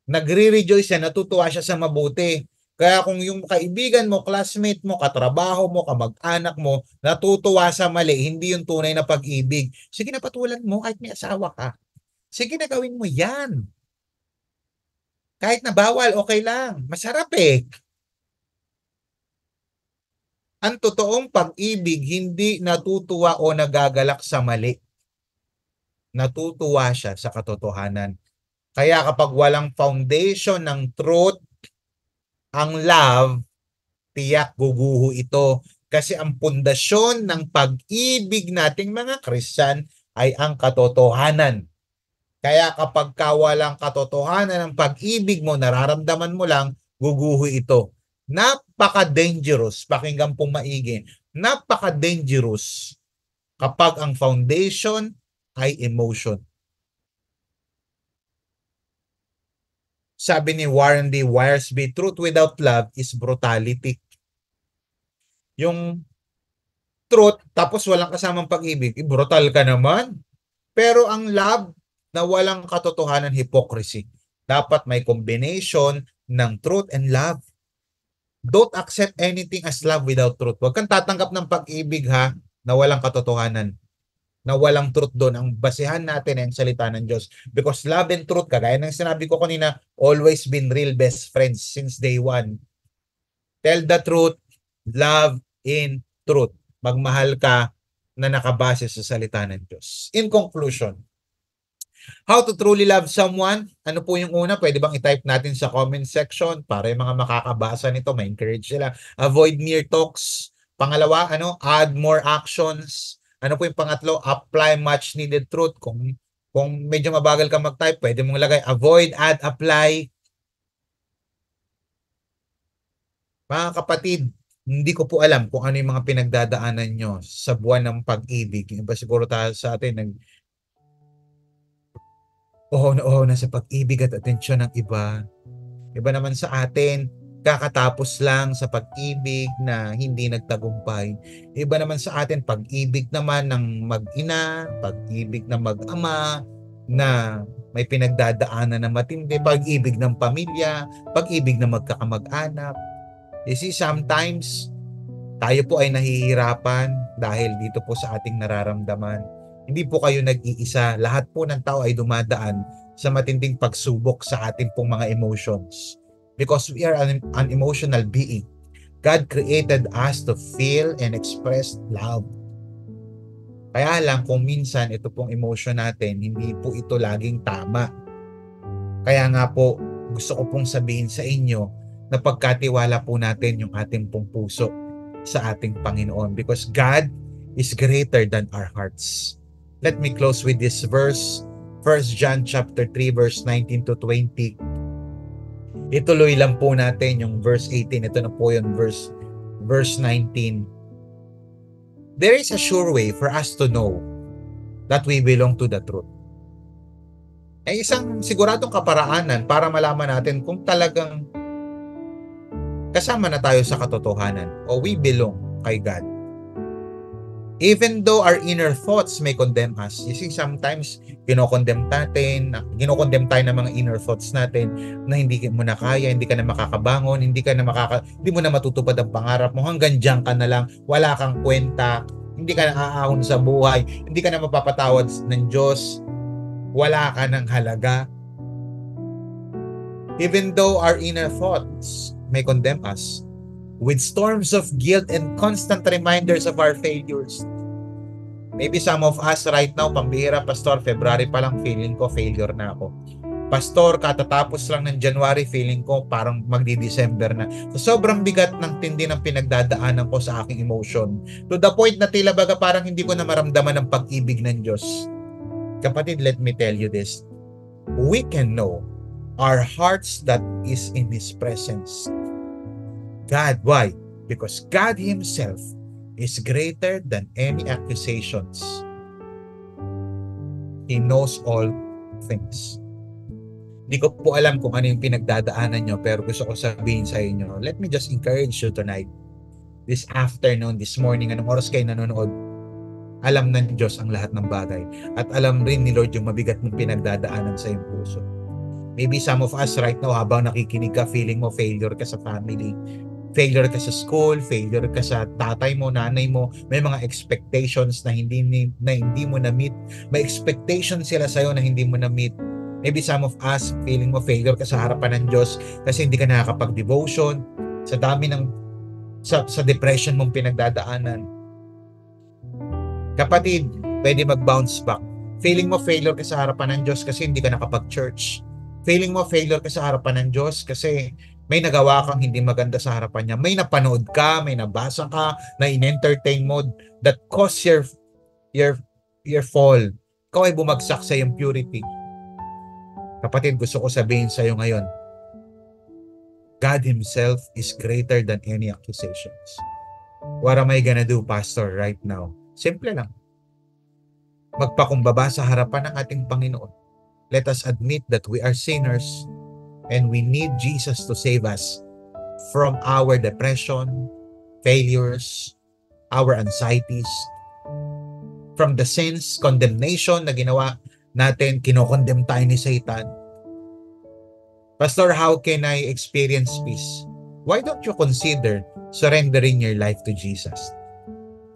Nagre-rejoice yan, natutuwa siya sa mabuti. Kaya kung yung kaibigan mo, classmate mo, katrabaho mo, kamag-anak mo, natutuwa sa mali, hindi yung tunay na pag-ibig. Sige na, patulan mo kahit may asawa ka. Sige na, gawin mo yan. Kahit na bawal, okay lang. Masarap eh. Ang totoong pag-ibig, hindi natutuwa o nagagalak sa mali. Natutuwa siya sa katotohanan. Kaya kapag walang foundation ng truth, ang love, tiyak guguho ito. Kasi ang pundasyon ng pag-ibig nating mga Christian ay ang katotohanan. Kaya kapag walang katotohanan ng pag-ibig mo, nararamdaman mo lang, guguho ito. Napaka-dangerous, pakinggan pong maigi, napaka-dangerous kapag ang foundation ay emotion. Sabi ni Warren D. Wiersbe, truth without love is brutality. Yung truth, tapos walang kasamang pag-ibig, brutal ka naman. Pero ang love na walang katotohanan, hypocrisy. Dapat may combination ng truth and love. Don't accept anything as love without truth. Huwag kang tatanggap ng pag-ibig ha, na walang katotohanan. na walang truth doon. Ang basehan natin ay ang salita ng Diyos. Because love and truth, kagaya ng sinabi ko kanina, always been real best friends since day one. Tell the truth, love in truth. Magmahal ka na nakabase sa salita ng Diyos. In conclusion, how to truly love someone? Ano po yung una? Pwede bang i-type natin sa comment section para yung mga makakabasa nito, ma-encourage sila. Avoid mere talks. Pangalawa, add more actions. Ano po yung pangatlo? Apply much needed truth. Kung medyo mabagal ka mag-type, pwede mong lagay avoid, add, apply. Mga kapatid, hindi ko po alam kung ano yung mga pinagdadaanan nyo sa buwan ng pag-ibig. Yung iba siguro tayo sa atin, na sa pag-ibig at atensyon ng iba. Iba naman sa atin, kakatapos lang sa pag-ibig na hindi nagtagumpay. Iba naman sa atin, pag-ibig naman ng mag-ina, pag-ibig ng mag-ama, na may pinagdadaanan na matindi, pag-ibig ng pamilya, pag-ibig ng magkakamag-anak. You see, sometimes, tayo po ay nahihirapan dahil dito po sa ating nararamdaman. Hindi po kayo nag-iisa. Lahat po ng tao ay dumadaan sa matinding pagsubok sa ating pong mga emotions. Because we are an emotional being. God created us to feel and express love. Kaya lang kung minsan ito pong emotion natin, hindi po ito laging tama. Kaya nga po, gusto ko pong sabihin sa inyo, na pagkatiwala po natin yung ating pong puso sa ating Panginoon because God is greater than our hearts. Let me close with this verse, 1 John chapter 3 verse 19 to 20. Ituloy lang po natin yung verse 18. Ito na po yung verse 19. There is a sure way for us to know that we belong to the truth. Ay isang siguradong kaparaanan para malaman natin kung talagang kasama na tayo sa katotohanan o we belong kay God. Even though our inner thoughts may condemn us, you see, sometimes kinokondemn tayo ng mga inner thoughts natin na hindi mo na kaya, hindi ka na makakabangon, hindi mo na matutupad ang pangarap mo, hanggang diyan ka na lang, wala kang kwenta, hindi ka na aahon sa buhay, hindi ka na mapapatawad ng Diyos, wala ka ng halaga. Even though our inner thoughts may condemn us with storms of guilt and constant reminders of our failures. Maybe some of us right now, pambihira, Pastor, February pa lang feeling ko failure na ako. Pastor, katatapos lang ng January, feeling ko parang magdi-December na. So, sobrang bigat ng tindi ng pinagdadaanan ko sa aking emotion. To the point na tila baga parang hindi ko na maramdaman ang pag-ibig ng Diyos. Kapatid, let me tell you this. We can know our hearts that is in His presence. God, why? Because God Himself is greater than any accusations. He knows all things. Hindi ko po alam kung ano yung pinagdadaanan nyo, pero gusto ko sabihin sa inyo, let me just encourage you tonight, this afternoon, this morning, anong oras kayo nanonood, alam ng Diyos ang lahat ng bagay. At alam rin ni Lord yung mabigat mong pinagdadaanan sa iyong puso. Maybe some of us right now, habang nakikinig ka, feeling mo failure ka sa family, failure ka sa school, failure ka sa tatay mo, nanay mo, may mga expectations na hindi mo na-meet, may expectations sila sa'yo na hindi mo na-meet. Maybe some of us, feeling mo failure ka sa harapan ng Diyos kasi hindi ka nakakapag-devotion, sa dami ng sa depression mong pinagdadaanan. Kapatid, pwede mag-bounce back. Feeling mo failure ka sa harapan ng Diyos kasi hindi ka nakapag-church. Feeling mo failure ka sa harapan ng Diyos kasi may nagawa kang hindi maganda sa harapan niya. May napanood ka, may nabasa ka, na in-entertain mo that cause your fall. Ikaw ay bumagsak sa iyong purity. Kapatid, gusto ko sabihin sa iyo ngayon, God Himself is greater than any accusations. What am I gonna do, Pastor, right now? Simple lang. Magpakumbaba sa harapan ng ating Panginoon. Let us admit that we are sinners and we need Jesus to save us from our depression, failures, our anxieties, from the sins, condemnation na ginawa natin, kinokondemn tayo ni Satan. Pastor, how can I experience peace? Why don't you consider surrendering your life to Jesus?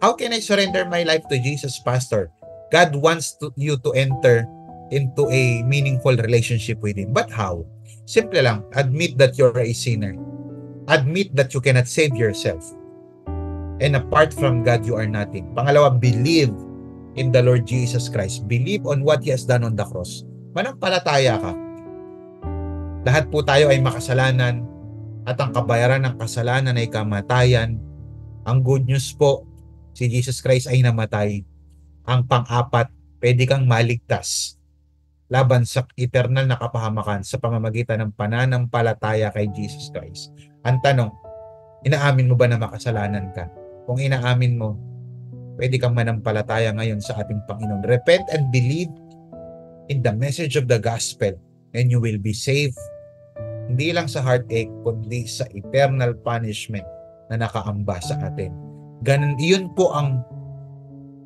How can I surrender my life to Jesus, Pastor? God wants you to enter into a meaningful relationship with Him. But how? Simple lang. Admit that you're a sinner. Admit that you cannot save yourself. And apart from God, you are nothing. Pangalawa, believe in the Lord Jesus Christ. Believe on what He has done on the cross. Manampalataya ka. Lahat po tayo ay makasalanan at ang kabayaran ng kasalanan ay kamatayan. Ang good news po, si Jesus Christ ay namatay. Ang pang-apat, pwede kang maligtas laban sa eternal na kapahamakan sa pamamagitan ng pananampalataya kay Jesus Christ. Ang tanong, inaamin mo ba na makasalanan ka? Kung inaamin mo, pwede kang manampalataya ngayon sa ating Panginoon. Repent and believe in the message of the gospel and you will be saved. Hindi lang sa heartache, kundi sa eternal punishment na nakaamba sa atin. Ganun, iyon po ang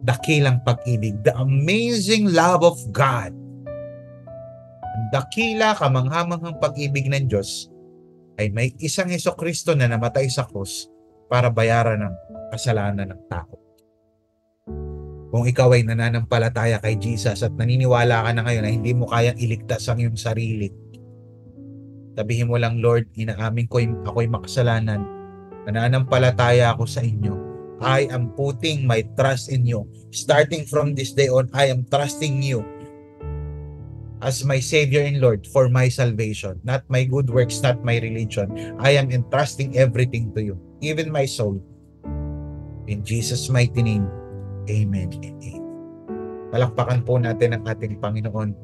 dakilang pag-ibig, the amazing love of God. Ang dakila, kamanghamanghang pag-ibig ng Diyos ay may isang Hesukristo na namatay sa krus para bayaran ng kasalanan ng tao. Kung ikaw ay nananampalataya kay Jesus at naniniwala ka na ngayon na hindi mo kayang iligtas ang iyong sarili, sabihin mo lang, Lord, inaamin ko ako'y makasalanan, nananampalataya ako sa inyo. I am putting my trust in you. Starting from this day on, I am trusting you as my Savior and Lord for my salvation. Not my good works, not my religion. I am entrusting everything to you, even my soul. In Jesus' mighty name, amen and amen. Palakpakan po natin ang ating Panginoon.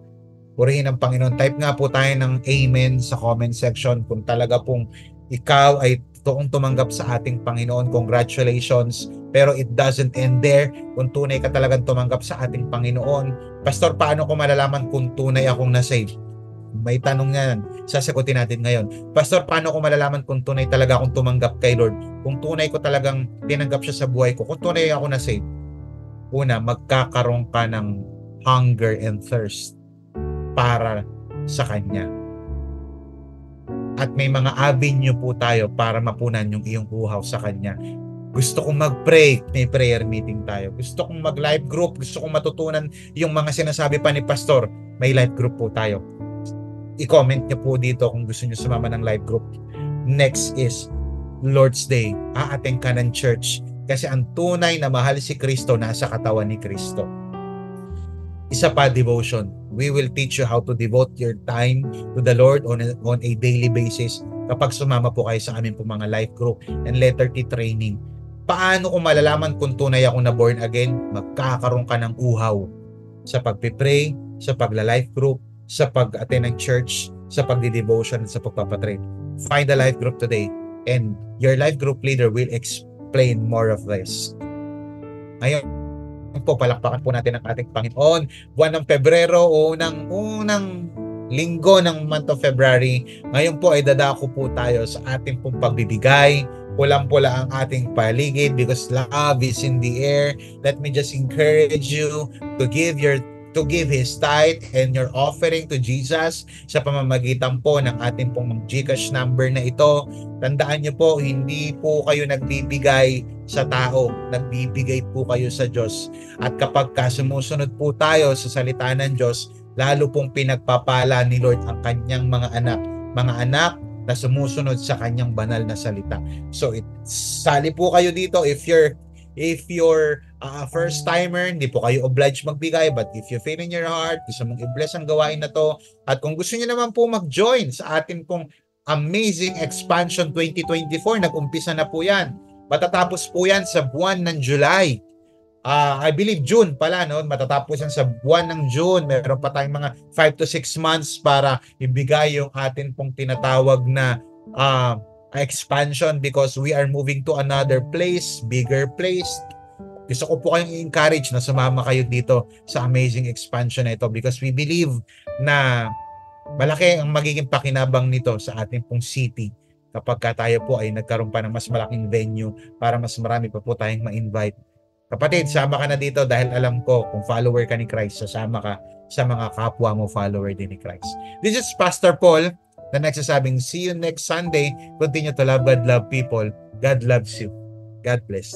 Purihin ang Panginoon. Type nga po tayo ng amen sa comment section kung talaga pong ikaw ay toong tumanggap sa ating Panginoon. Congratulations. Pero it doesn't end there. Kung tunay ka talagang tumanggap sa ating Panginoon, Pastor, paano ko malalaman kung tunay akong na-save? May tanong yan. Sasagutin natin ngayon. Pastor, paano ko malalaman kung tunay talaga akong tumanggap kay Lord? Kung tunay ko talagang tinanggap siya sa buhay ko? Kung tunay ako na-save? Una, magkakaroon ka ng hunger and thirst para sa Kanya. At may mga avenue po tayo para mapunan yung iyong uhaw sa Kanya. Gusto kong mag-pray, may prayer meeting tayo. Gusto kong mag-live group, gusto kong matutunan yung mga sinasabi pa ni Pastor, may live group po tayo. I-comment niyo po dito kung gusto niyo sumama ng live group. Next is Lord's Day. Aattend ka ng church kasi ang tunay na mahal si Kristo nasa katawan ni Kristo. Isa pa, devotion. We will teach you how to devote your time to the Lord on a daily basis kapag sumama po kayo sa amin po mga life group and letter T training. Paano ko malalaman kung tunay ako na born again? Magkakaroon ka ng uhaw sa pagpipray, sa pagla-life group, sa pag-attend ng church, sa pagdi-devotion, sa pagpapatrain. Find a life group today and your life group leader will explain more of this. Ngayon po, palakpakan po natin ang ating Panginoon. Buwan ng Pebrero, unang linggo ng month of February. Ngayon po ay dadako po tayo sa ating pong pagbibigay. Pulang-pula ang ating paligid because love is in the air. Let me just encourage you to give His tithe and your offering to Jesus sa pamamagitan po ng ating pong GCash number na ito. Tandaan niyo po, hindi po kayo nagbibigay sa tao, nagbibigay po kayo sa Diyos. At kapag sumusunod po tayo sa salita ng Diyos, lalo pong pinagpapala ni Lord ang kanyang mga anak na sumusunod sa kanyang banal na salita. So, sali po kayo dito if you're first timer, hindi po kayo obliged magbigay, but if you feel in your heart, gusto mong i-bless ang gawain na to, at kung gusto niyo naman po mag-join sa atin pong Amazing Expansion 2024, nag-umpisa na po yan. Matatapos po yan sa buwan ng July. I believe June pala, no? Matatapos yan sa buwan ng June. Meron pa tayong mga 5 to 6 months para ibigay yung atin pong tinatawag na expansion because we are moving to another place, bigger place. Gusto ko po kayong i-encourage na sumama kayo dito sa Amazing Expansion na ito because we believe na malaki ang magiging pakinabang nito sa ating pong city kapag tayo po ay nagkaroon pa ng mas malaking venue para mas marami pa po tayong ma-invite. Kapatid, sama ka na dito dahil alam ko kung follower ka ni Christ, sasama ka sa mga kapwa mo follower din ni Christ. This is Pastor Paul na nagsasabing, see you next Sunday. Continue to love God, love people. God loves you. God bless.